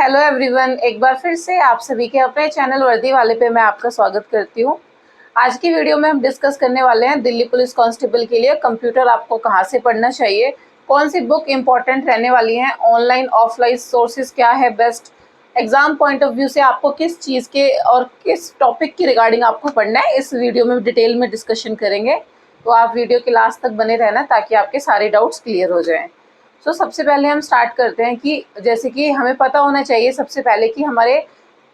Hello everyone, एक बार फिर से आप सभी के अपने चैनल वर्दी वाले पे मैं आपका स्वागत करती हूँ। आज की वीडियो में हम डिस्कस करने वाले हैं दिल्ली पुलिस कांस्टेबल के लिए कंप्यूटर आपको कहाँ से पढ़ना चाहिए, कौन सी बुक इम्पॉर्टेंट रहने वाली हैं, ऑनलाइन ऑफलाइन सोर्सेज क्या है best, exam point of view से आपको किस चीज़ के और किस टॉपिक की रिगार्डिंग आपको पढ़ना है, इस वीडियो में डिटेल में डिस्कशन करेंगे। तो आप वीडियो के लास्ट तक बने रहना ताकि आपके सारे डाउट्स क्लियर हो जाएँ। सबसे पहले हम स्टार्ट करते हैं कि जैसे कि हमें पता होना चाहिए सबसे पहले कि हमारे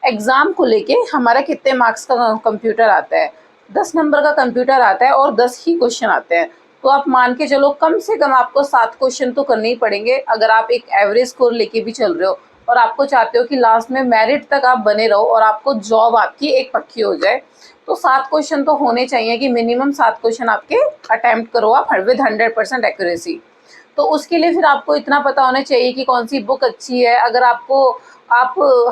एग्ज़ाम को लेके हमारा कितने मार्क्स का कंप्यूटर आता है। 10 नंबर का कंप्यूटर आता है और 10 ही क्वेश्चन आते हैं। तो आप मान के चलो कम से कम आपको 7 क्वेश्चन तो करने ही पड़ेंगे अगर आप एक एवरेज स्कोर लेके भी चल रहे हो और आपको चाहते हो कि लास्ट में मेरिट तक आप बने रहो और आपको जॉब आपकी एक पक्की हो जाए। तो 7 क्वेश्चन तो होने चाहिए कि मिनिमम 7 क्वेश्चन आपके अटेम्प्ट करो आप विद 100% एक्यूरेसी। तो उसके लिए फिर आपको इतना पता होना चाहिए कि कौन सी बुक अच्छी है। अगर आप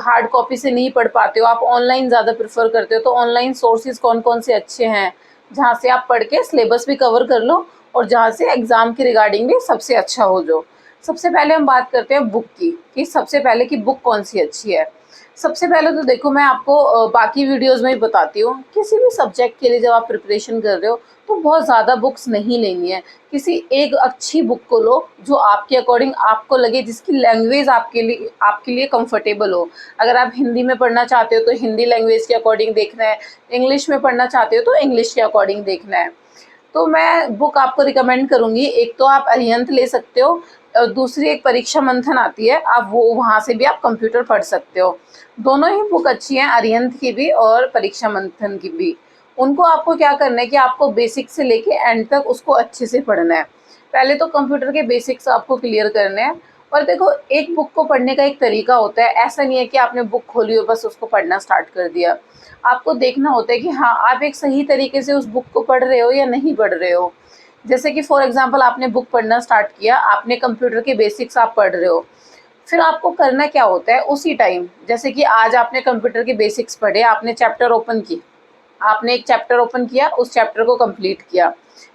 हार्ड कॉपी से नहीं पढ़ पाते हो, आप ऑनलाइन ज़्यादा प्रेफर करते हो, तो ऑनलाइन सोर्सेज कौन कौन से अच्छे हैं जहाँ से आप पढ़ के सिलेबस भी कवर कर लो और जहाँ से एग्ज़ाम के रिगार्डिंग भी सबसे अच्छा हो। जो सबसे पहले हम बात करते हैं बुक की कि सबसे पहले की बुक कौन सी अच्छी है। सबसे पहले तो देखो, मैं आपको बाकी वीडियोस में ही बताती हूँ, किसी भी सब्जेक्ट के लिए जब आप प्रिपरेशन कर रहे हो तो बहुत ज़्यादा बुक्स नहीं लेनी है। किसी एक अच्छी बुक को लो जो आपके अकॉर्डिंग आपको लगे, जिसकी लैंग्वेज आपके लिए कंफर्टेबल हो। अगर आप हिंदी में पढ़ना चाहते हो तो हिंदी लैंग्वेज के अकॉर्डिंग देखना है, इंग्लिश में पढ़ना चाहते हो तो इंग्लिश के अकॉर्डिंग देखना है। तो मैं बुक आपको रिकमेंड करूँगी, एक तो आप अरिहंत ले सकते हो और दूसरी एक परीक्षा मंथन आती है, आप वो वहाँ से भी आप कंप्यूटर पढ़ सकते हो। दोनों ही बुक अच्छी हैं, अरिहंत की भी और परीक्षा मंथन की भी। उनको आपको क्या करना है कि आपको बेसिक से लेके एंड तक उसको अच्छे से पढ़ना है। पहले तो कंप्यूटर के बेसिक्स आपको क्लियर करने हैं। और देखो, एक बुक को पढ़ने का एक तरीका होता है, ऐसा नहीं है कि आपने बुक खोली और बस उसको पढ़ना स्टार्ट कर दिया। आपको देखना होता है कि हाँ, आप एक सही तरीके से उस बुक को पढ़ रहे हो या नहीं पढ़ रहे हो। जैसे कि फॉर एग्जांपल आपने बुक पढ़ना स्टार्ट किया, आपने कंप्यूटर के बेसिक्स आप पढ़ रहे हो, फिर आपको करना क्या होता है उसी टाइम, जैसे कि आज आपने कंप्यूटर के बेसिक्स पढ़े, आपने चैप्टर ओपन की, आपने एक चैप्टर ओपन किया, उस चैप्टर को कंप्लीट किया।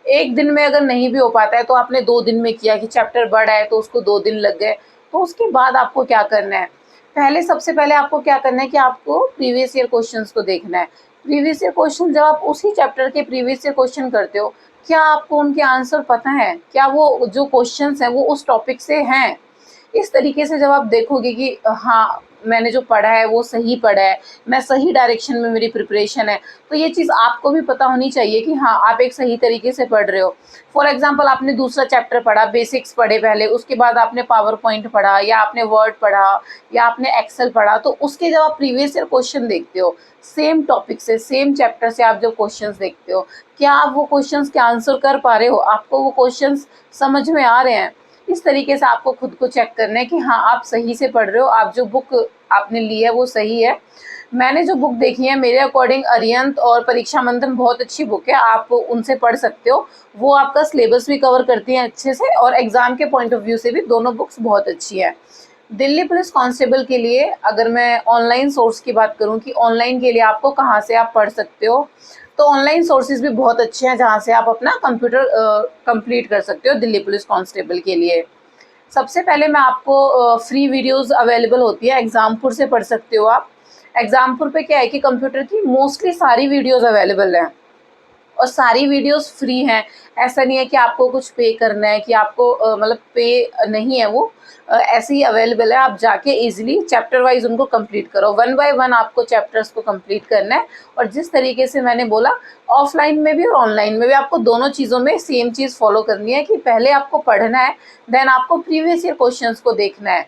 एक दिन में अगर नहीं भी हो पाता है तो आपने 2 दिन में किया कि चैप्टर बड़ा है तो उसको 2 दिन लग गए। तो उसके बाद आपको क्या करना है, सबसे पहले आपको क्या करना है कि आपको प्रीवियस ईयर क्वेश्चंस को देखना है। प्रीवियस ईयर क्वेश्चन, जब आप उसी चैप्टर के प्रीवियस ईयर क्वेश्चन करते हो, क्या आपको उनके आंसर पता है? क्या वो जो क्वेश्चंस हैं वो उस टॉपिक से हैं? इस तरीके से जब आप देखोगे कि हाँ, मैंने जो पढ़ा है वो सही पढ़ा है, मैं सही डायरेक्शन में मेरी प्रिपरेशन है, तो ये चीज़ आपको भी पता होनी चाहिए कि हाँ, आप एक सही तरीके से पढ़ रहे हो। फॉर एग्जांपल आपने दूसरा चैप्टर पढ़ा, बेसिक्स पढ़े पहले, उसके बाद आपने पावर पॉइंट पढ़ा या आपने वर्ड पढ़ा या आपने एक्सेल पढ़ा, तो उसके जब आप प्रीवियस ईयर क्वेश्चन देखते हो, सेम टॉपिक से सेम चैप्टर से आप जब क्वेश्चंस देखते हो, क्या आप वो क्वेश्चंस के आंसर कर पा रहे हो? आपको वो क्वेश्चंस समझ में आ रहे हैं? इस तरीके से आपको खुद को चेक करना है कि हाँ, आप सही से पढ़ रहे हो, आप जो बुक आपने ली है वो सही है। मैंने जो बुक देखी है मेरे अकॉर्डिंग अरिहंत और परीक्षा मंथन बहुत अच्छी बुक है, आप उनसे पढ़ सकते हो। वो आपका सिलेबस भी कवर करती हैं अच्छे से और एग्जाम के पॉइंट ऑफ व्यू से भी दोनों बुक्स बहुत अच्छी है। दिल्ली पुलिस कांस्टेबल के लिए अगर मैं ऑनलाइन सोर्स की बात करूं कि ऑनलाइन के लिए आपको कहां से आप पढ़ सकते हो, तो ऑनलाइन सोर्सेज भी बहुत अच्छे हैं जहां से आप अपना कंप्यूटर कंप्लीट कर सकते हो दिल्ली पुलिस कांस्टेबल के लिए। सबसे पहले मैं आपको फ्री वीडियोस अवेलेबल होती है, एग्जामपुर से पढ़ सकते हो आप। एग्जामपुर पे क्या है कि कंप्यूटर की मोस्टली सारी वीडियोस अवेलेबल हैं और सारी वीडियोस फ्री हैं। ऐसा नहीं है कि आपको कुछ पे करना है, कि आपको मतलब पे नहीं है, वो ऐसे ही अवेलेबल है। आप जाके इजीली चैप्टर वाइज उनको कंप्लीट करो, वन बाय वन आपको चैप्टर्स को कंप्लीट करना है। और जिस तरीके से मैंने बोला, ऑफलाइन में भी और ऑनलाइन में भी आपको दोनों चीज़ों में सेम चीज़ फॉलो करनी है कि पहले आपको पढ़ना है, देन आपको प्रीवियस ईयर क्वेश्चंस को देखना है।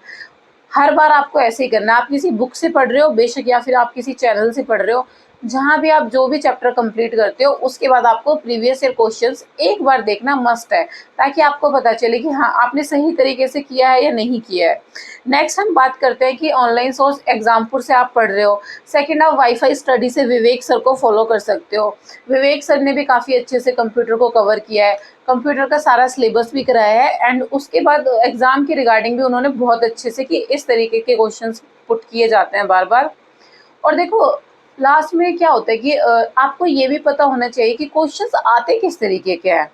हर बार आपको ऐसे ही करना है। आप किसी बुक से पढ़ रहे हो बेशक, या फिर आप किसी चैनल से पढ़ रहे हो, जहाँ भी आप जो भी चैप्टर कंप्लीट करते हो उसके बाद आपको प्रीवियस ईयर क्वेश्चंस एक बार देखना मस्ट है, ताकि आपको पता चले कि हाँ, आपने सही तरीके से किया है या नहीं किया है। नेक्स्ट हम बात करते हैं कि ऑनलाइन सोर्स एग्जामपुर से आप पढ़ रहे हो। सेकेंड, आप वाईफाई स्टडी से विवेक सर को फॉलो कर सकते हो। विवेक सर ने भी काफ़ी अच्छे से कंप्यूटर को कवर किया है, कंप्यूटर का सारा सिलेबस भी कराया है एंड उसके बाद एग्ज़ाम की रिगार्डिंग भी उन्होंने बहुत अच्छे से कि इस तरीके के क्वेश्चंस पुट किए जाते हैं बार बार। और देखो, लास्ट में क्या होता है कि आपको ये भी पता होना चाहिए कि क्वेश्चंस आते किस तरीके के हैं।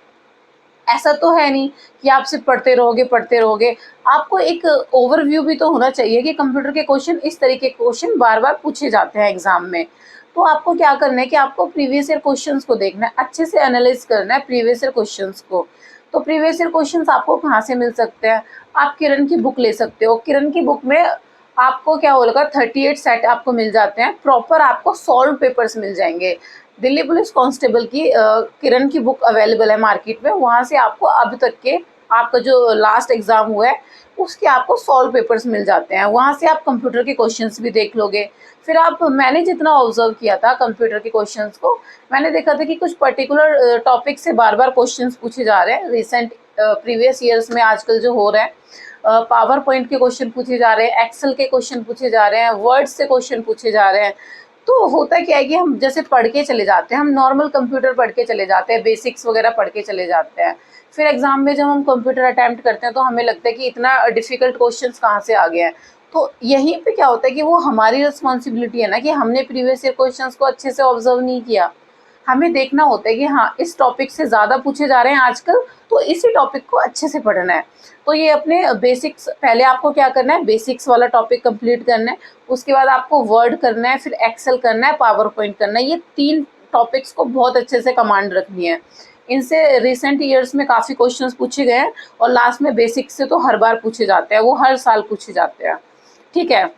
ऐसा तो है नहीं कि आप सिर्फ पढ़ते रहोगे। आपको एक ओवरव्यू भी तो होना चाहिए कि कंप्यूटर के क्वेश्चन, इस तरीके के क्वेश्चन बार-बार पूछे जाते हैं एग्ज़ाम में। तो आपको क्या करना है कि आपको प्रीवियस ईयर क्वेश्चंस को देखना है, अच्छे से एनालाइज़ करना है प्रीवियस ईयर क्वेश्चंस को। तो प्रीवियस ईयर क्वेश्चंस आपको कहाँ से मिल सकते हैं? आप किरण की बुक ले सकते हो। किरण की बुक में आपको क्या होगा, 38 सेट आपको मिल जाते हैं, प्रॉपर आपको सॉल्व पेपर्स मिल जाएंगे। दिल्ली पुलिस कांस्टेबल की किरण की बुक अवेलेबल है मार्केट में, वहाँ से आपको अब तक के आपका जो लास्ट एग्ज़ाम हुआ है उसके आपको सॉल्व पेपर्स मिल जाते हैं। वहाँ से आप कंप्यूटर के क्वेश्चंस भी देख लोगे। फिर मैंने जितना ऑब्जर्व किया था कंप्यूटर के क्वेश्चंस को, मैंने देखा था कि कुछ पर्टिकुलर टॉपिक से बार बार क्वेश्चंस पूछे जा रहे हैं। रिसेंट प्रीवियस ईयर्स में आजकल जो हो रहा है, पावर पॉइंट के क्वेश्चन पूछे जा रहे हैं, एक्सेल के क्वेश्चन पूछे जा रहे हैं, वर्ड से क्वेश्चन पूछे जा रहे हैं। तो होता क्या है कि हम जैसे पढ़ के चले जाते हैं, हम नॉर्मल कंप्यूटर पढ़ के चले जाते हैं, बेसिक्स वगैरह पढ़ के चले जाते हैं। फिर एग्जाम में जब हम कंप्यूटर अटैम्प्ट करते हैं तो हमें लगता है कि इतना डिफिकल्ट क्वेश्चंस कहाँ से आ गए हैं। तो यहीं पे क्या होता है कि वो हमारी रिस्पॉन्सिबिलिटी है ना कि हमने प्रीवियस ईयर क्वेश्चंस को अच्छे से ऑब्जर्व नहीं किया। हमें देखना होता है कि हाँ, इस टॉपिक से ज़्यादा पूछे जा रहे हैं आजकल, तो इसी टॉपिक को अच्छे से पढ़ना है। तो ये अपने बेसिक्स, पहले आपको क्या करना है, बेसिक्स वाला टॉपिक कंप्लीट करना है। उसके बाद आपको वर्ड करना है, फिर एक्सेल करना है, पावर पॉइंट करना है। ये 3 टॉपिक्स को बहुत अच्छे से कमांड रखनी है। इनसे रिसेंट ईयर्स में काफ़ी क्वेश्चंस पूछे गए हैं और लास्ट में बेसिक्स से तो हर बार पूछे जाते हैं, वो हर साल पूछे जाते हैं। ठीक है,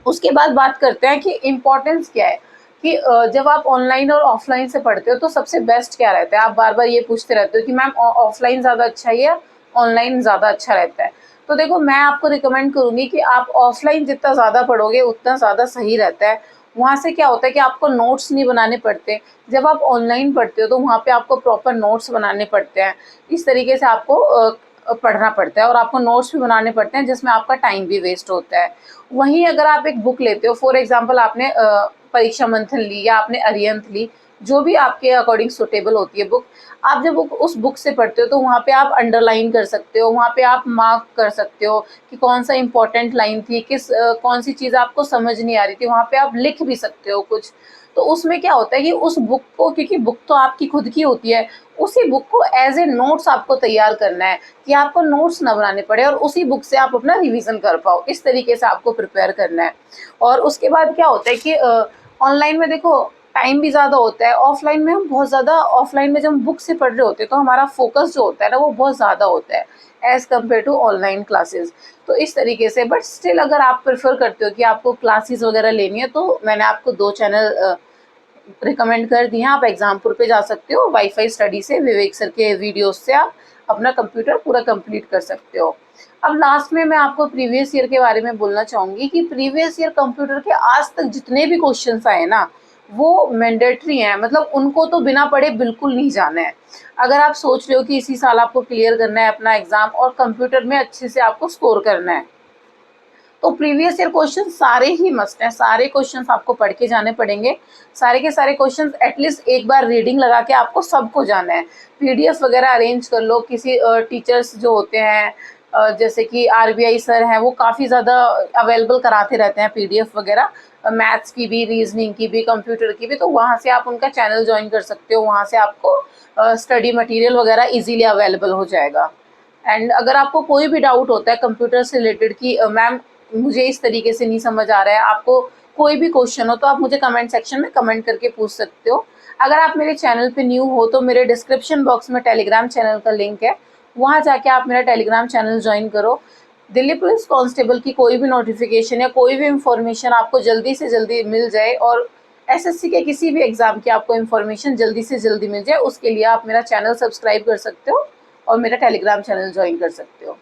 उसके बाद बात करते हैं कि इम्पोर्टेंस क्या है कि जब आप ऑनलाइन और ऑफलाइन से पढ़ते हो तो सबसे बेस्ट क्या रहता है। आप बार बार ये पूछते रहते हो कि मैम ऑफलाइन ज़्यादा अच्छा है या ऑनलाइन ज़्यादा अच्छा रहता है। तो देखो, मैं आपको रिकमेंड करूँगी कि आप ऑफलाइन जितना ज़्यादा पढ़ोगे उतना ज़्यादा सही रहता है। वहाँ से क्या होता है कि आपको नोट्स नहीं बनाने पड़ते। जब आप ऑनलाइन पढ़ते हो तो वहाँ पे आपको प्रॉपर नोट्स बनाने पड़ते हैं। इस तरीके से आपको पढ़ना पड़ता है और आपको नोट्स भी बनाने पड़ते हैं, जिसमें आपका टाइम भी वेस्ट होता है। वहीं अगर आप एक बुक लेते हो, फॉर एग्जांपल आपने परीक्षा मंथन ली या आपने अरिहंत ली, जो भी आपके अकॉर्डिंग सुटेबल होती है बुक, आप जब उस बुक से पढ़ते हो तो वहाँ पे आप अंडरलाइन कर सकते हो, वहाँ पे आप मार्क कर सकते हो कि कौन सा इंपॉर्टेंट लाइन थी, कौन सी चीज़ आपको समझ नहीं आ रही थी, वहाँ पे आप लिख भी सकते हो कुछ। तो उसमें क्या होता है कि उस बुक को, क्योंकि बुक तो आपकी खुद की होती है, उसी बुक को एज ए नोट्स आपको तैयार करना है कि आपको नोट्स ना बनाने पड़े और उसी बुक से आप अपना रिवीजन कर पाओ। इस तरीके से आपको प्रिपेयर करना है। और उसके बाद क्या होता है कि ऑनलाइन में देखो टाइम भी ज़्यादा होता है, ऑफलाइन में हम बहुत ज़्यादा, ऑफलाइन में जब हम बुक से पढ़ रहे होते हैं तो हमारा फोकस जो होता है ना वो बहुत ज़्यादा होता है as compare to online classes. तो इस तरीके से, बट स्टिल अगर आप प्रेफर करते हो कि आपको क्लासेस वगैरह लेनी है तो मैंने आपको 2 चैनल रिकमेंड कर दिए हैं। आप एग्जामपुर पे जा सकते हो, वाईफाई स्टडी से, विवेक सर के वीडियोस से आप अपना कंप्यूटर पूरा कंप्लीट कर सकते हो। अब लास्ट में मैं आपको प्रीवियस ईयर के बारे में बोलना चाहूँगी कि प्रीवियस ईयर कंप्यूटर के आज तक जितने भी क्वेश्चंस आए ना वो मैंडेटरी हैं, मतलब उनको तो बिना पढ़े बिल्कुल नहीं जाना है। अगर आप सोच रहे हो कि इसी साल आपको क्लियर करना है अपना एग्ज़ाम और कंप्यूटर में अच्छे से आपको स्कोर करना है, तो प्रीवियस ईयर क्वेश्चन सारे ही मस्ट हैं, सारे क्वेश्चंस आपको पढ़ के जाने पड़ेंगे। सारे के सारे क्वेश्चंस एटलीस्ट एक बार रीडिंग लगा के आपको सबको जाना है। पीडीएफ वगैरह अरेंज कर लो, किसी टीचर्स जो होते हैं जैसे कि आरबीआई सर हैं, वो काफ़ी ज़्यादा अवेलेबल कराते रहते हैं पीडीएफ वगैरह, मैथ्स की भी, रीजनिंग की भी, कंप्यूटर की भी। तो वहाँ से आप उनका चैनल ज्वाइन कर सकते हो, वहाँ से आपको स्टडी मटीरियल वगैरह ईजिली अवेलेबल हो जाएगा। एंड अगर आपको कोई भी डाउट होता है कंप्यूटर से रिलेटेड कि मैम मुझे इस तरीके से नहीं समझ आ रहा है, आपको कोई भी क्वेश्चन हो तो आप मुझे कमेंट सेक्शन में कमेंट करके पूछ सकते हो। अगर आप मेरे चैनल पे न्यू हो तो मेरे डिस्क्रिप्शन बॉक्स में टेलीग्राम चैनल का लिंक है, वहाँ जाके आप मेरा टेलीग्राम चैनल ज्वाइन करो। दिल्ली पुलिस कांस्टेबल की कोई भी नोटिफिकेशन या कोई भी इंफॉर्मेशन आपको जल्दी से जल्दी मिल जाए और एसएससी के किसी भी एग्ज़ाम की आपको इन्फॉर्मेशन जल्दी से जल्दी मिल जाए, उसके लिए आप मेरा चैनल सब्सक्राइब कर सकते हो और मेरा टेलीग्राम चैनल ज्वाइन कर सकते हो।